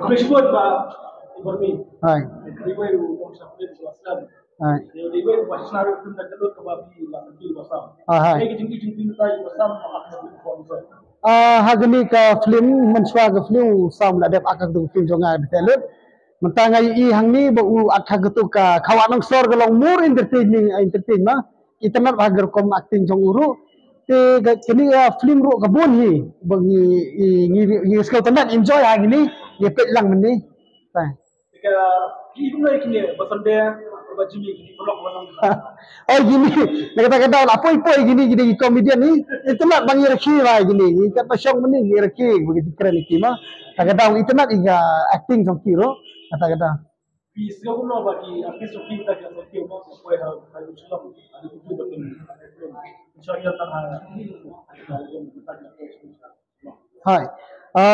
Appreciate ba Ibrahim? Hai. Di way yung sa film Islam. Hai. Di way passionary film na kalot ka ba bi la film Islam. Hai. Ay gijing gijing film tayo Islam makakasabot ko so. Hagani ka film menswa ka film sam la dep akak tu film jonga betelut. Mentangai I hang ni ba u akak tu ka kawanang sor galong more entertaining ma. Internet hagar kom acting jong uru. Te kini film ro kabun hi bagi ngi sekal tanat enjoy hagini ye pet lang meni. Ta. Ika ki na ikini basande ba jimi ki blog manang. Oh gini, kata-kata apoi-poi gini komedian ni, internet bang irki lah gini, kata syong meni irki begitu keren iki mah. Kata-kata internet iga acting som kiro, kata-kata. Please go no bagi artis so kita ka so kiro mo so ha ha Islam ali itu betul. Insya-Allah tan ha. Hai.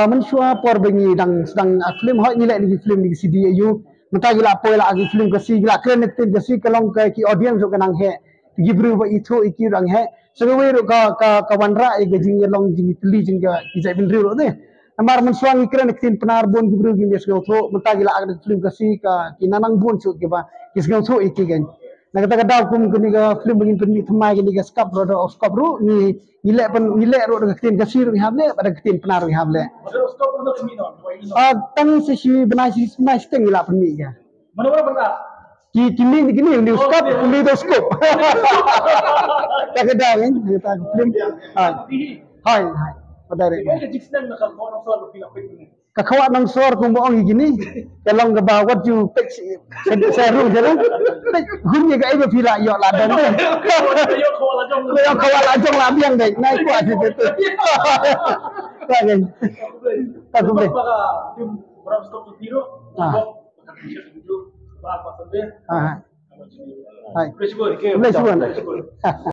Mensua por bengi dang sedang film hoi nilai ni film ni CD ayu menta gila apoi la agi film kasi gila keren nektin kasi kalong ka ki audience so kanang he gibru ba itu iki rang he segawe ro ka wanra e gajing long jing tli jing ga ki bin ro ne amar mensua ngi keren nektin penar bon gibru gi nes go tho menta gila agi film kasi ka ki nanang bon so ki ba kis go tho iki gan na kata-kata kum kini ga film begin penni thmai gini ga skap ro do skap ru ni nilai ro ga ketin kasir ri hable pada ketin penar ri hable Masuk stop untuk kami non. tang si benasi steng ila penni ga Mana benda? kini ni skap ni do skop kata kan kita film hai pada re Kaya jiksan na kalmo ng solo pinapit ni. kakawat ng sor kung buong gini kalong gabawat you pek seru jalan hunye ga iba pila yo ladan deh Yo kawal ajong labiang deh naik kuat itu kan tak boleh Baka yung berapa stop to zero. Ba apa saja. hai Hai. Presiden. Boleh suan.